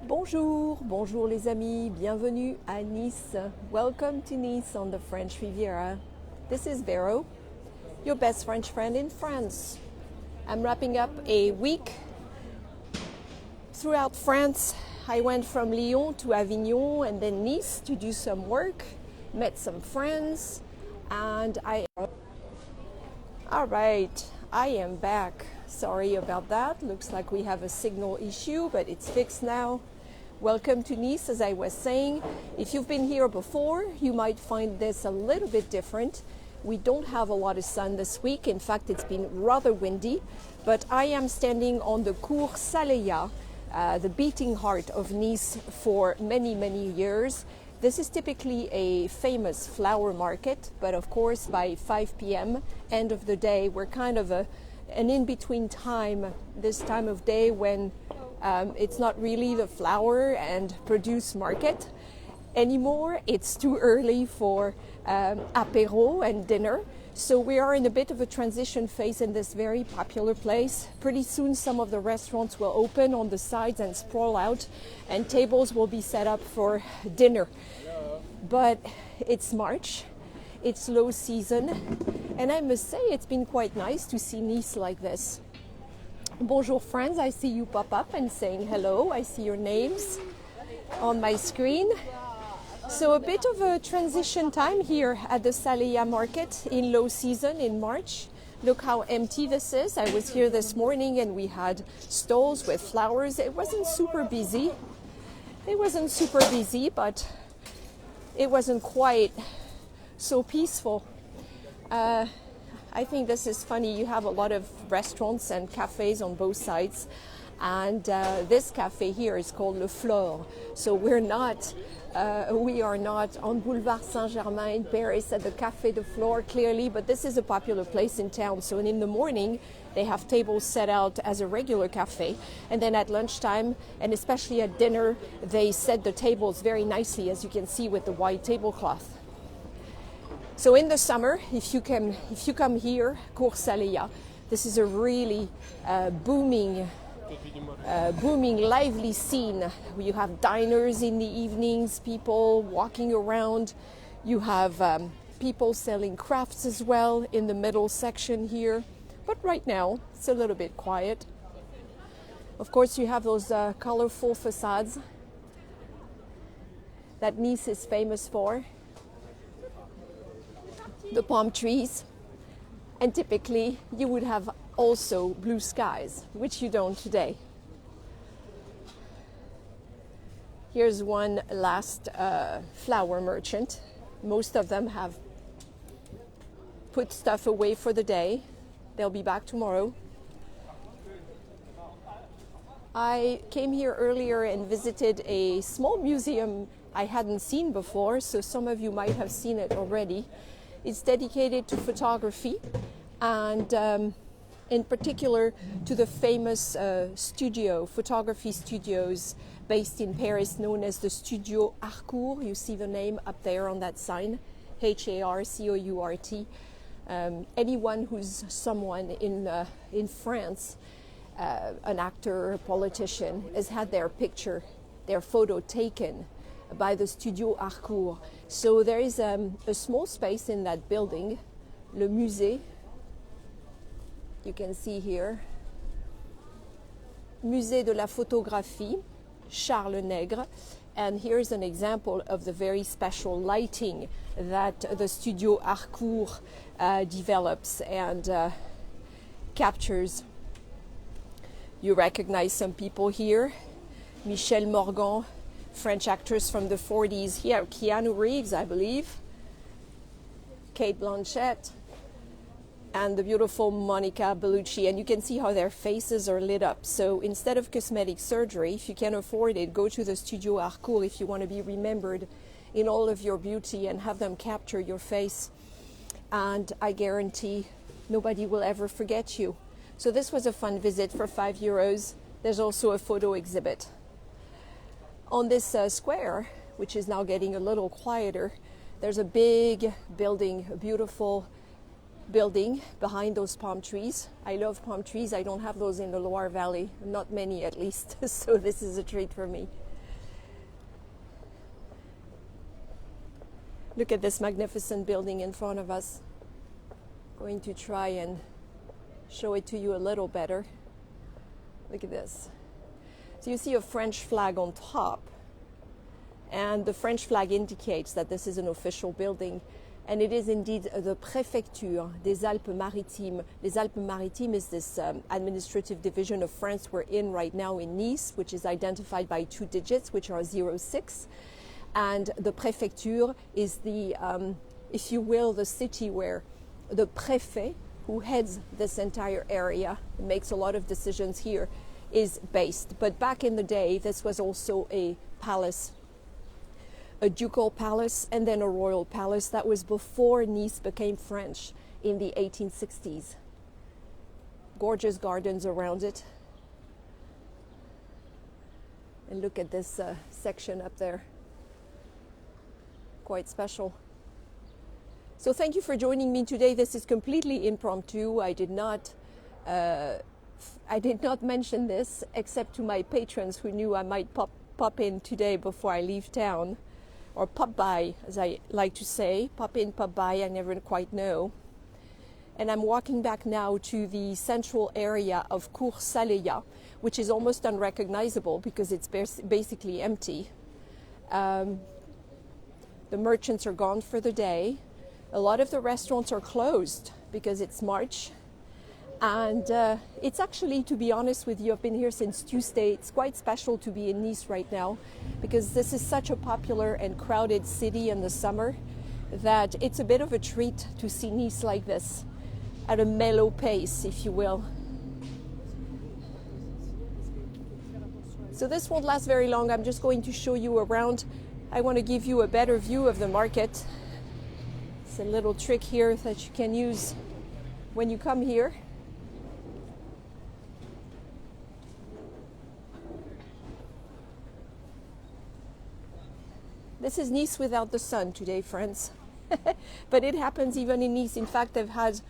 Bonjour, bonjour les amis, bienvenue à Nice. Welcome to Nice on the French Riviera. This is Véro, your best French friend in France. I'm wrapping up a week throughout France. I went from Lyon to Avignon and then Nice to do some work, met some friends, and all right, I am back. Sorry about that. Looks like we have a signal issue, but it's fixed now. Welcome to Nice, as I was saying. If you've been here before, you might find this a little bit different. We don't have a lot of sun this week. In fact, it's been rather windy, but I am standing on the Cours Saleya, the beating heart of Nice for many, many years. This is typically a famous flower market, but of course by 5 p.m., end of the day, we're kind of an in-between time, this time of day when it's not really the flower and produce market anymore. It's too early for apéro and dinner. So we are in a bit of a transition phase in this very popular place. Pretty soon some of the restaurants will open on the sides and sprawl out, and tables will be set up for dinner. But it's March, it's low season, and I must say it's been quite nice to see Nice like this. Bonjour friends, I see you pop up and saying hello. I see your names on my screen. So a bit of a transition time here at the Saleya market in low season in March. Look how empty this is. I was here this morning and we had stalls with flowers. It wasn't super busy. But it wasn't quite so peaceful. I think this is funny. You have a lot of restaurants and cafes on both sides. And this cafe here is called Le Flore. So we are not on Boulevard Saint-Germain in Paris at the Café de Flore, clearly, but this is a popular place in town. So in the morning, they have tables set out as a regular cafe. And then at lunchtime, and especially at dinner, they set the tables very nicely, as you can see with the white tablecloth. So in the summer, if you come here, Cours Saleya, this is a really booming, lively scene. You have diners in the evenings, people walking around. You have people selling crafts as well in the middle section here. But right now, it's a little bit quiet. Of course, you have those colorful facades that Nice is famous for. The palm trees. And typically, you would have also blue skies, which you don't today. Here's one last flower merchant. Most of them have put stuff away for the day. They'll be back tomorrow. I came here earlier and visited a small museum I hadn't seen before, so some of you might have seen it already. It's dedicated to photography and in particular to the famous photography studios based in Paris known as the Studio Harcourt. You see the name up there on that sign, Harcourt. Anyone who's someone in France, an actor, a politician, has had their photo taken by the Studio Harcourt. So there is a small space in that building, le musée. You can see here, Musée de la Photographie, Charles Nègre. And here's an example of the very special lighting that the Studio Harcourt develops and captures. You recognize some people here. Michel Morgan, French actress from the 40s. Here, Keanu Reeves, I believe. Kate Blanchett. And the beautiful Monica Bellucci. And you can see how their faces are lit up. So instead of cosmetic surgery, if you can afford it, go to the Studio Harcourt if you want to be remembered in all of your beauty and have them capture your face. And I guarantee nobody will ever forget you. So this was a fun visit for €5. There's also a photo exhibit. On this square, which is now getting a little quieter, there's a big building, a beautiful building behind those palm trees. I love palm trees. I don't have those in the Loire Valley, not many at least, so this is a treat for me. Look at this magnificent building in front of us. Going to try and show it to you a little better. Look at this. So you see a French flag on top, and the French flag indicates that this is an official building, and it is indeed the Préfecture des Alpes-Maritimes. Les Alpes-Maritimes is this administrative division of France we're in right now in Nice, which is identified by 2 digits, which are 06. And the Préfecture is the, if you will, the city where the Préfet, who heads this entire area, makes a lot of decisions here, is based. But back in the day, this was also a palace, a ducal palace, and then a royal palace. That was before Nice became French in the 1860s. Gorgeous gardens around it. And look at this section up there. Quite special. So thank you for joining me today. This is completely impromptu. I did not mention this except to my patrons who knew I might pop in today before I leave town, or pop by, as I like to say. Pop in, pop by, I never quite know. And I'm walking back now to the central area of Cours Saleya, which is almost unrecognizable because it's basically empty. The merchants are gone for the day. A lot of the restaurants are closed because it's March. And it's actually, to be honest with you, I've been here since Tuesday. It's quite special to be in Nice right now because this is such a popular and crowded city in the summer that it's a bit of a treat to see Nice like this, at a mellow pace, if you will. So this won't last very long. I'm just going to show you around. I want to give you a better view of the market. It's a little trick here that you can use when you come here. This is Nice without the sun today, friends. But it happens even in Nice. In fact, they've had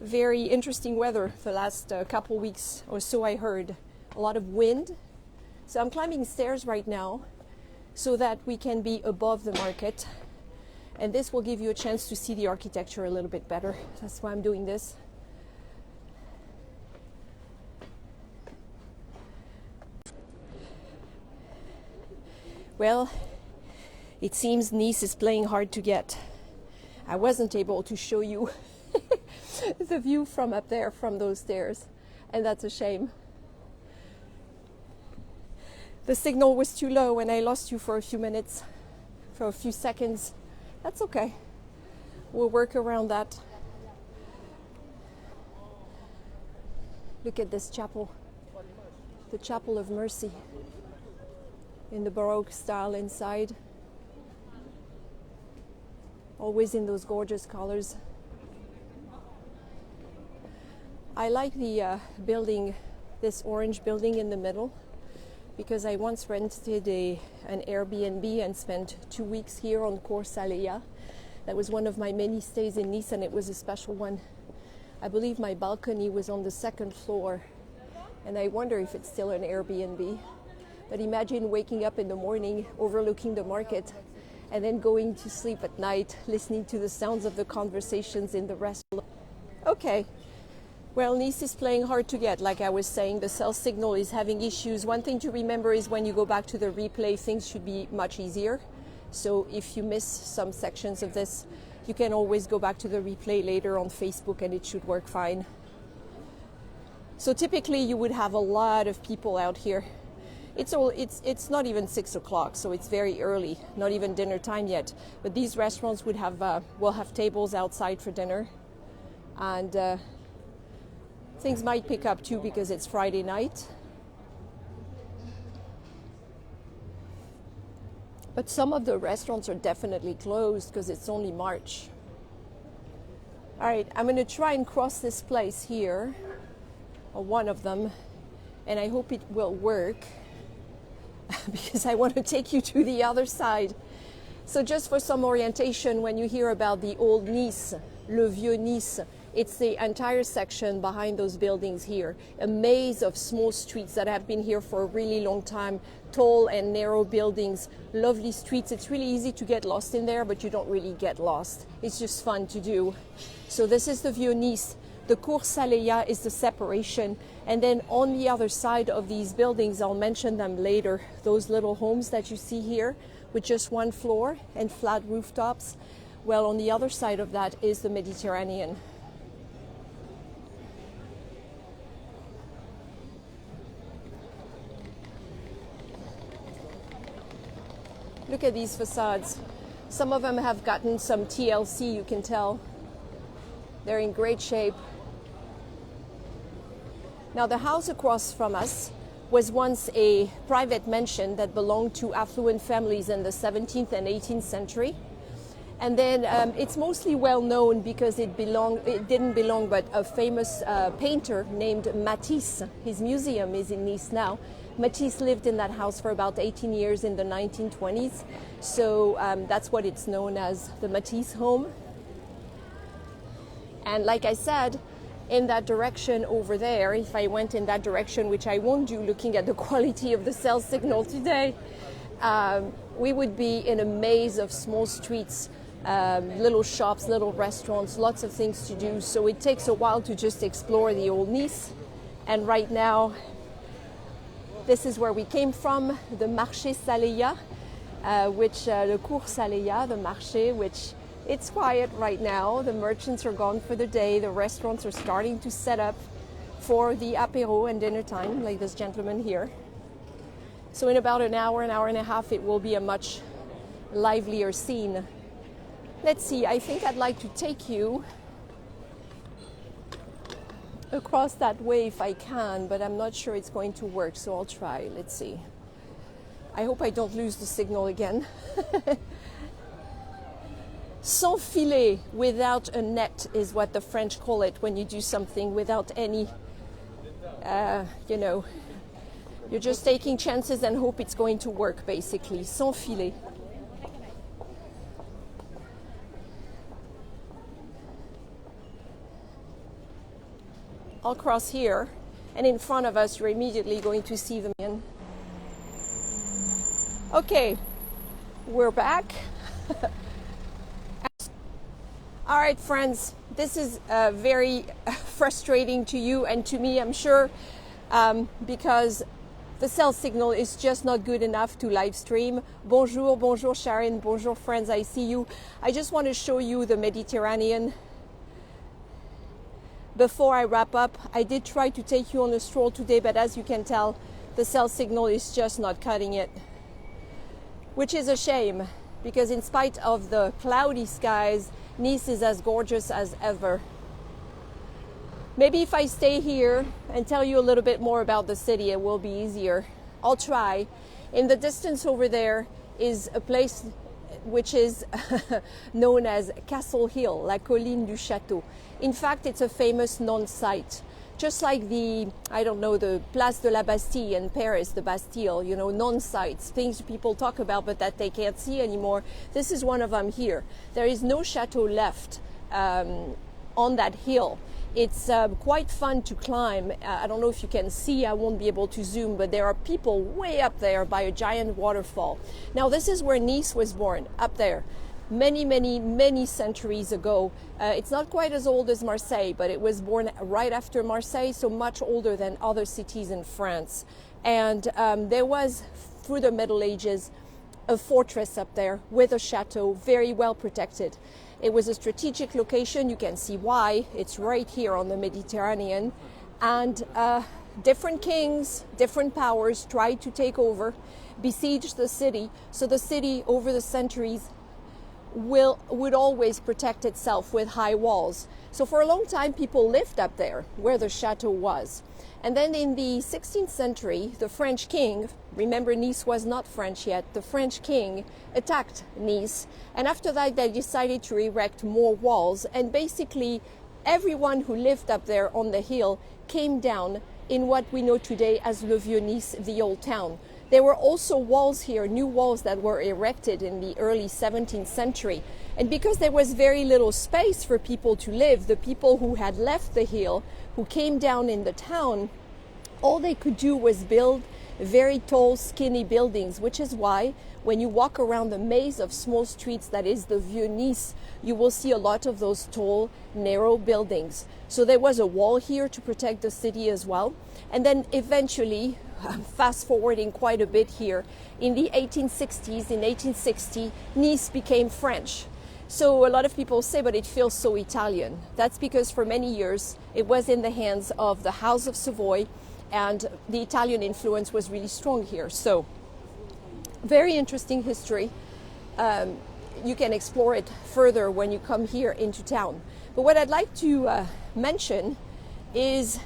very interesting weather the last couple weeks or so, I heard. A lot of wind. So I'm climbing stairs right now so that we can be above the market. And this will give you a chance to see the architecture a little bit better. That's why I'm doing this. Well, it seems Nice is playing hard to get. I wasn't able to show you the view from up there, from those stairs, and that's a shame. The signal was too low and I lost you for a few minutes, for a few seconds. That's okay. We'll work around that. Look at this chapel, the Chapel of Mercy, in the Baroque style inside. Always in those gorgeous colors. I like the building, this orange building in the middle, because I once rented an Airbnb and spent 2 weeks here on Cours Saleya. That was one of my many stays in Nice, and it was a special one. I believe my balcony was on the 2nd floor, and I wonder if it's still an Airbnb. But imagine waking up in the morning, overlooking the market, and then going to sleep at night, listening to the sounds of the conversations in the restaurant. Okay. Well, Nice is playing hard to get. Like I was saying, the cell signal is having issues. One thing to remember is when you go back to the replay, things should be much easier. So if you miss some sections of this, you can always go back to the replay later on Facebook and it should work fine. So typically you would have a lot of people out here. It's not even 6 o'clock, so it's very early, not even dinner time yet. But these restaurants will have tables outside for dinner. And things might pick up too because it's Friday night. But some of the restaurants are definitely closed because it's only March. All right, I'm going to try and cross this place here, or one of them, and I hope it will work because I want to take you to the other side. So just for some orientation, when you hear about the old Nice, le Vieux Nice, It's the entire section behind those buildings here, a maze of small streets that have been here for a really long time, tall and narrow buildings, lovely streets. It's really easy to get lost in there, but you don't really get lost. It's just fun to do. So this is the Vieux Nice. The Cours Saleya is the separation. And then on the other side of these buildings, I'll mention them later, those little homes that you see here with just one floor and flat rooftops. Well, on the other side of that is the Mediterranean. Look at these facades. Some of them have gotten some TLC, you can tell. They're in great shape. Now, the house across from us was once a private mansion that belonged to affluent families in the 17th and 18th century. And then it's mostly well known because it didn't belong, but a famous painter named Matisse. His museum is in Nice now. Matisse lived in that house for about 18 years in the 1920s. So that's what it's known as, the Matisse home. And like I said, in that direction over there, if I went in that direction, which I won't do looking at the quality of the cell signal today, we would be in a maze of small streets, little shops, little restaurants, lots of things to do. So it takes a while to just explore the old Nice. And right now, this is where we came from, the Marché Saleya, the Cours Saleya, the Marché, which it's quiet right now. The merchants are gone for the day. The restaurants are starting to set up for the apéro and dinner time, like this gentleman here. So in about an hour and a half, it will be a much livelier scene. Let's see, I think I'd like to take you across that way if I can, but I'm not sure it's going to work, so I'll try. Let's see. I hope I don't lose the signal again. Sans filet, without a net, is what the French call it when you do something without any, you're just taking chances and hope it's going to work, basically. Sans filet. I'll cross here, and in front of us, you're immediately going to see them in. Okay, we're back. All right, friends, this is very frustrating to you and to me, I'm sure, because the cell signal is just not good enough to live stream. Bonjour, bonjour Sharon, bonjour friends, I see you. I just want to show you the Mediterranean. Before I wrap up, I did try to take you on a stroll today, but as you can tell, the cell signal is just not cutting it, which is a shame, because in spite of the cloudy skies, Nice is as gorgeous as ever. Maybe if I stay here and tell you a little bit more about the city, it will be easier. I'll try. In the distance over there is a place which is known as Castle Hill, La Colline du Château. In fact, it's a famous non-site. Just like the Place de la Bastille in Paris, the Bastille, non-sites, things people talk about but that they can't see anymore. This is one of them here. There is no chateau left on that hill. It's quite fun to climb. I don't know if you can see, I won't be able to zoom, but there are people way up there by a giant waterfall. Now, this is where Nice was born, up there. Many centuries ago. It's not quite as old as Marseille, but it was born right after Marseille, so much older than other cities in France. And there was, through the Middle Ages, a fortress up there with a chateau, very well protected. It was a strategic location. You can see why. It's right here on the Mediterranean. And different kings, different powers tried to take over, besiege the city. So the city, over the centuries, would always protect itself with high walls. So for a long time, people lived up there where the chateau was. And then in the 16th century, the French king, remember Nice was not French yet, the French king attacked Nice. And after that, they decided to erect more walls. And basically, everyone who lived up there on the hill came down in what we know today as Le Vieux Nice, the old town. There were also walls here, new walls that were erected in the early 17th century. And because there was very little space for people to live, the people who had left the hill, who came down in the town, all they could do was build very tall, skinny buildings, which is why when you walk around the maze of small streets that is the Vieux Nice, you will see a lot of those tall, narrow buildings. So there was a wall here to protect the city as well. And then eventually, fast forwarding quite a bit here, in the 1860s, in 1860, Nice became French. So a lot of people say, but it feels so Italian. That's because for many years it was in the hands of the House of Savoy, and the Italian influence was really strong here. So very interesting history. You can explore it further when you come here into town. But what I'd like to mention is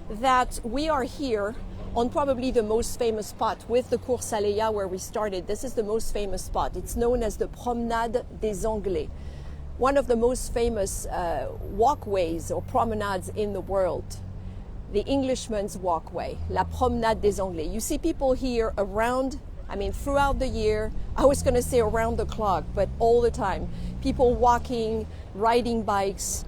that we are here on probably the most famous spot with the Cours Saleya where we started. This is the most famous spot. It's known as the Promenade des Anglais, one of the most famous walkways or promenades in the world. The Englishman's walkway, La Promenade des Anglais. You see people here around, throughout the year. I was going to say around the clock, but all the time. People walking, riding bikes,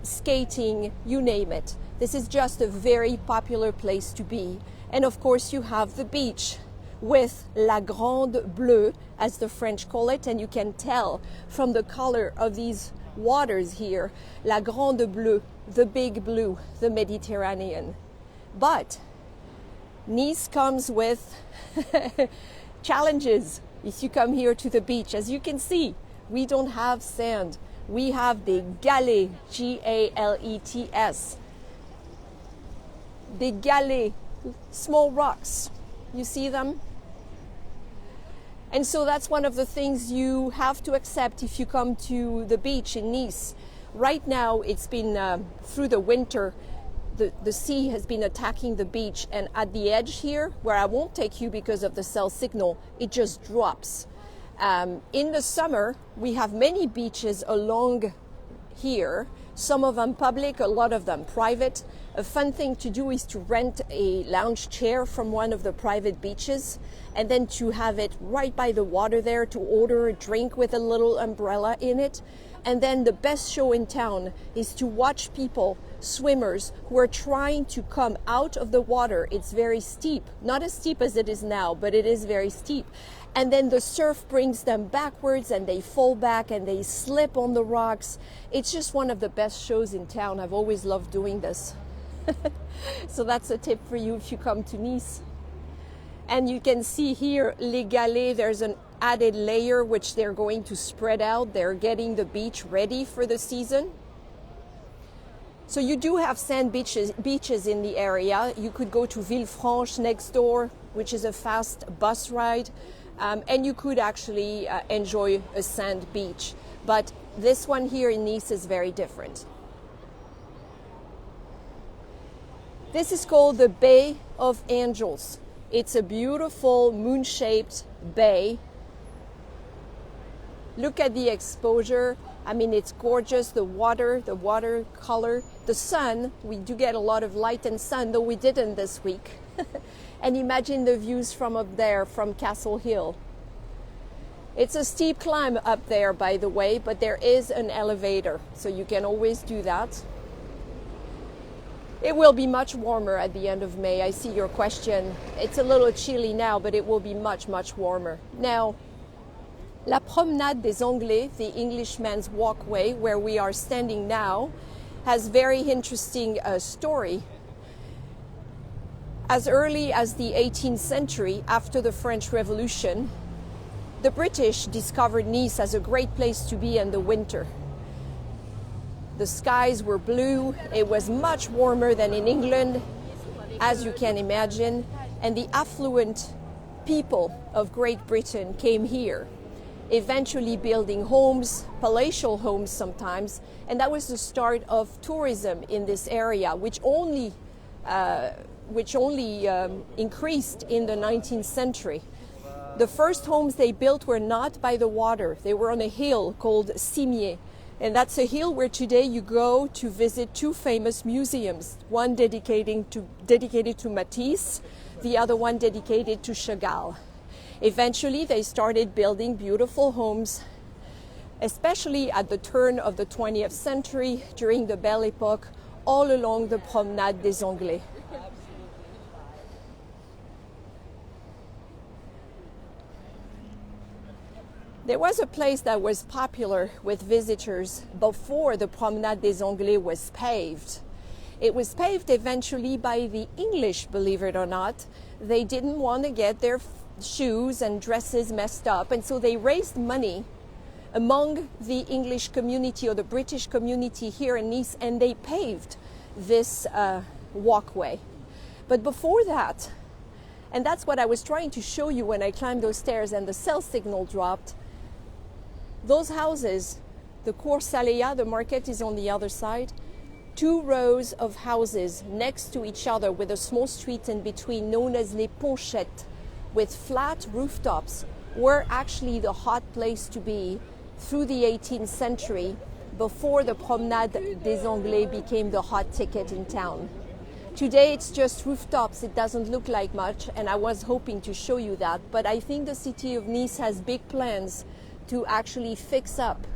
skating, you name it. This is just a very popular place to be. And of course you have the beach with La Grande Bleue, as the French call it, and you can tell from the color of these waters here, La Grande Bleue, the big blue, the Mediterranean. But Nice comes with challenges if you come here to the beach. As you can see, we don't have sand. We have the galets, G-A-L-E-T-S. The galets, small rocks. You see them? And so that's one of the things you have to accept if you come to the beach in Nice. Right now, it's been through the winter, the sea has been attacking the beach, and at the edge here, where I won't take you because of the cell signal, it just drops. In the summer, we have many beaches along here, some of them public, a lot of them private. A fun thing to do is to rent a lounge chair from one of the private beaches and then to have it right by the water there, to order a drink with a little umbrella in it. And then the best show in town is to watch people, swimmers, who are trying to come out of the water. It's very steep, not as steep as it is now, but it is very steep. And then the surf brings them backwards and they fall back and they slip on the rocks. It's just one of the best shows in town. I've always loved doing this. So that's a tip for you if you come to Nice. And you can see here, Les Galets, there's an added layer which they're going to spread out. They're getting the beach ready for the season. So you do have sand beaches in the area. You could go to Villefranche next door, which is a fast bus ride. And you could actually enjoy a sand beach. But this one here in Nice is very different. This is called the Bay of Angels. It's a beautiful moon-shaped bay. Look at the exposure. It's gorgeous. The water color, the sun. We do get a lot of light and sun, though we didn't this week. And imagine the views from up there, from Castle Hill. It's a steep climb up there, by the way, but there is an elevator, so you can always do that. It will be much warmer at the end of May. I see your question. It's a little chilly now, but it will be much, much warmer. Now, La Promenade des Anglais, the Englishman's walkway, where we are standing now, has very interesting story. As early as the 18th century, after the French Revolution, the British discovered Nice as a great place to be in the winter. The skies were blue, it was much warmer than in England, as you can imagine, and the affluent people of Great Britain came here, eventually building homes, palatial homes sometimes, and that was the start of tourism in this area, which only increased in the 19th century. The first homes they built were not by the water, they were on a hill called Cimier. And that's a hill where today you go to visit two famous museums, one dedicated to Matisse, the other one dedicated to Chagall. Eventually, they started building beautiful homes, especially at the turn of the 20th century during the Belle Époque, all along the Promenade des Anglais. There was a place that was popular with visitors before the Promenade des Anglais was paved. It was paved eventually by the English, believe it or not. They didn't want to get their shoes and dresses messed up, and so they raised money among the English community or the British community here in Nice, and they paved this walkway. But before that, and that's what I was trying to show you when I climbed those stairs and the cell signal dropped, those houses, the Cours Saleya, the market is on the other side, 2 rows of houses next to each other with a small street in between known as les ponchettes, with flat rooftops, were actually the hot place to be through the 18th century, before the Promenade des Anglais became the hot ticket in town. Today it's just rooftops, it doesn't look like much, and I was hoping to show you that, but I think the city of Nice has big plans to actually fix up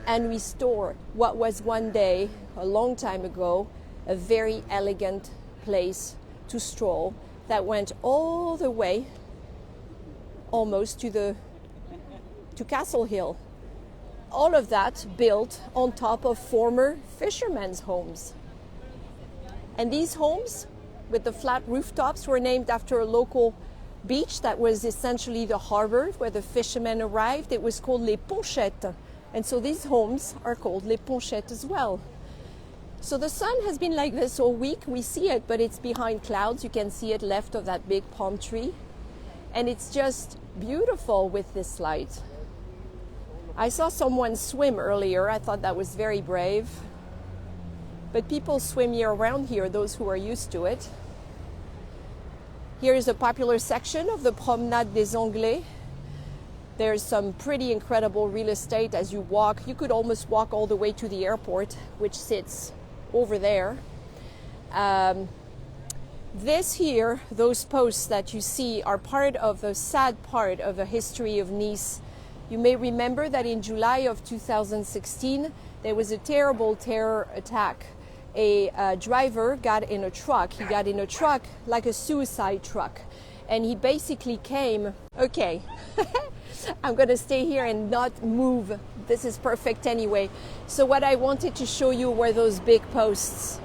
and restore what was one day, a long time ago, a very elegant place to stroll that went all the way almost to Castle Hill. All of that built on top of former fishermen's homes. And these homes with the flat rooftops were named after a local beach that was essentially the harbor where the fishermen arrived. It was called les ponchettes, and so these homes are called les ponchettes as well. So the sun has been like this all week. We see it, but it's behind clouds. You can see it left of that big palm tree, and it's just beautiful with this light. I saw someone swim earlier. I thought that was very brave, but people swim year round here, those who are used to it. Here is a popular section of the Promenade des Anglais. There's some pretty incredible real estate as you walk. You could almost walk all the way to the airport, which sits over there. This here, those posts that you see, are part of the sad part of the history of Nice. You may remember that in July of 2016, there was a terrible terror attack. A driver got in a truck. He got in a truck like a suicide truck. And he basically came, okay, I'm going to stay here and not move. This is perfect anyway. So what I wanted to show you were those big posts.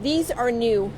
These are new.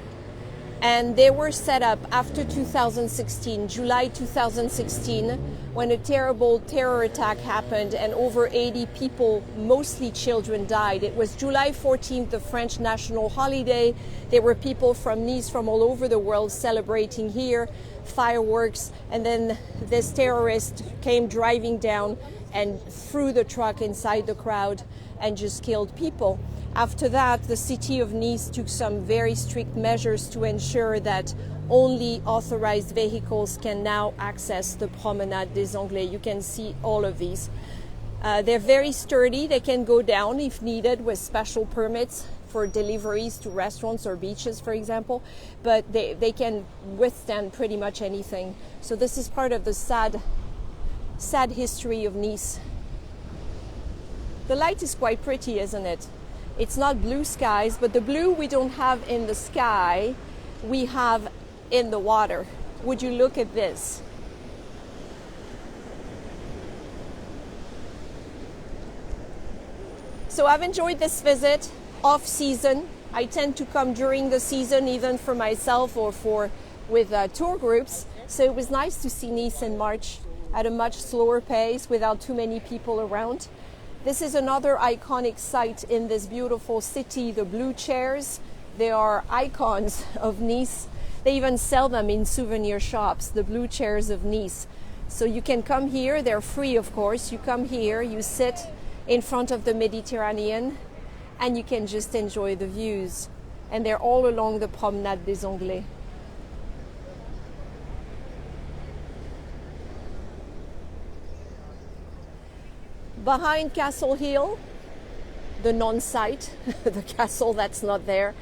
And they were set up after 2016, July 2016, when a terrible terror attack happened and over 80 people, mostly children, died. It was July 14th, the French national holiday. There were people from Nice, from all over the world, celebrating here, fireworks, and then this terrorist came driving down and threw the truck inside the crowd and just killed people. After that, the city of Nice took some very strict measures to ensure that only authorized vehicles can now access the Promenade des Anglais. You can see all of these. They're very sturdy. They can go down if needed with special permits for deliveries to restaurants or beaches, for example. But they can withstand pretty much anything. So this is part of the sad history of Nice. The light is quite pretty, isn't it? It's not blue skies, but the blue we don't have in the sky, we have in the water. Would you look at this? So I've enjoyed this visit off season. I tend to come during the season, even for myself or with tour groups. So it was nice to see Nice in March at a much slower pace without too many people around. This is another iconic site in this beautiful city, the blue chairs. They are icons of Nice. They even sell them in souvenir shops, the blue chairs of Nice. So you can come here, they're free of course. You come here, you sit in front of the Mediterranean, and you can just enjoy the views. And they're all along the Promenade des Anglais. Behind Castle Hill, the non-site, the castle that's not there.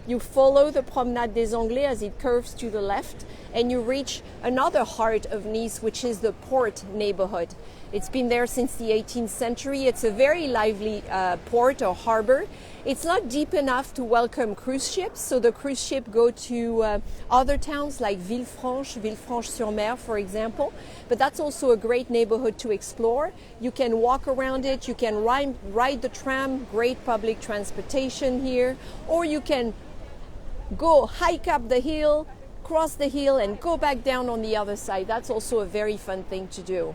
You follow the Promenade des Anglais as it curves to the left, and you reach another heart of Nice, which is the port neighborhood. It's been there since the 18th century. It's a very lively port or harbor. It's not deep enough to welcome cruise ships, so the cruise ship go to other towns like Villefranche-sur-Mer, for example. But that's also a great neighborhood to explore. You can walk around it, you can ride the tram, great public transportation here, or you can go hike up the hill, cross the hill, and go back down on the other side. That's also a very fun thing to do.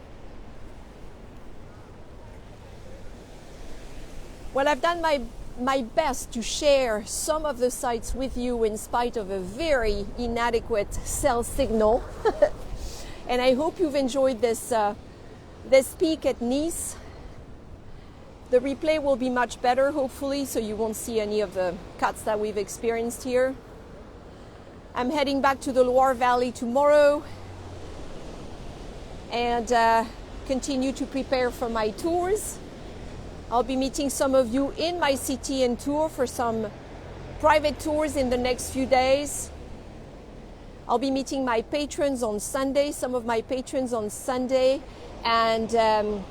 Well, I've done my best to share some of the sites with you in spite of a very inadequate cell signal. And I hope you've enjoyed this peek at Nice. The replay will be much better, hopefully, so you won't see any of the cuts that we've experienced here. I'm heading back to the Loire Valley tomorrow and continue to prepare for my tours. I'll be meeting some of you in my city and tour for some private tours in the next few days. I'll be meeting my patrons on Sunday, some of my patrons on Sunday, and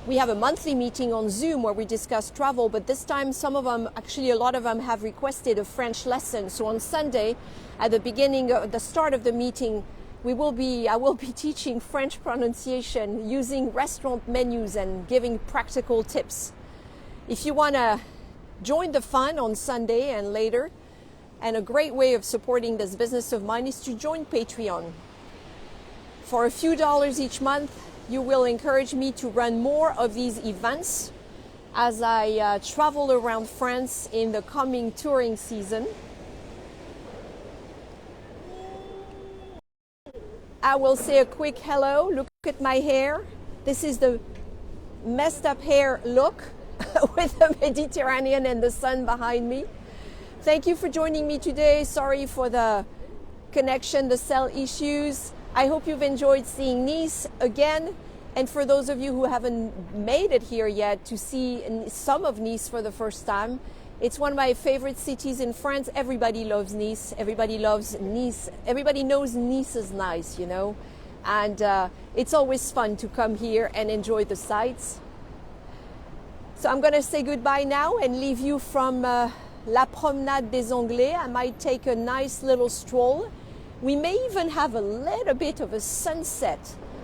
we have a monthly meeting on Zoom where we discuss travel, but this time some of them, actually a lot of them, have requested a French lesson. So on Sunday, at the start of the meeting, I will be teaching French pronunciation using restaurant menus and giving practical tips. If you want to join the fun on Sunday and later, and a great way of supporting this business of mine is to join Patreon. For a few dollars each month, you will encourage me to run more of these events as I travel around France in the coming touring season. I will say a quick hello. Look at my hair. This is the messed up hair look with the Mediterranean and the sun behind me. Thank you for joining me today. Sorry for the connection, the cell issues. I hope you've enjoyed seeing Nice again. And for those of you who haven't made it here yet to see some of Nice for the first time, it's one of my favorite cities in France. Everybody loves Nice. Everybody loves Nice. Everybody knows Nice is nice, you know. And it's always fun to come here and enjoy the sights. So I'm going to say goodbye now and leave you from La Promenade des Anglais. I might take a nice little stroll. We may even have a little bit of a sunset.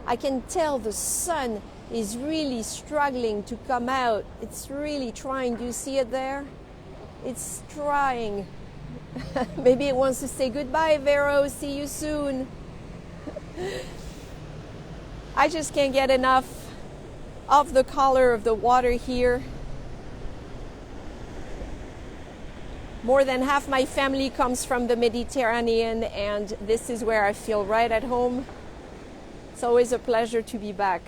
I can tell the sun is really struggling to come out. It's really trying. Do you see it there? It's trying. Maybe it wants to say goodbye, Véro. See you soon. I just can't get enough of the color of the water here. More than half my family comes from the Mediterranean, and this is where I feel right at home. It's always a pleasure to be back.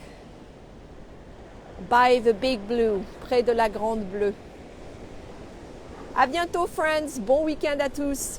By the Big Blue, près de la Grande Bleue. À bientôt, friends. Bon week-end à tous.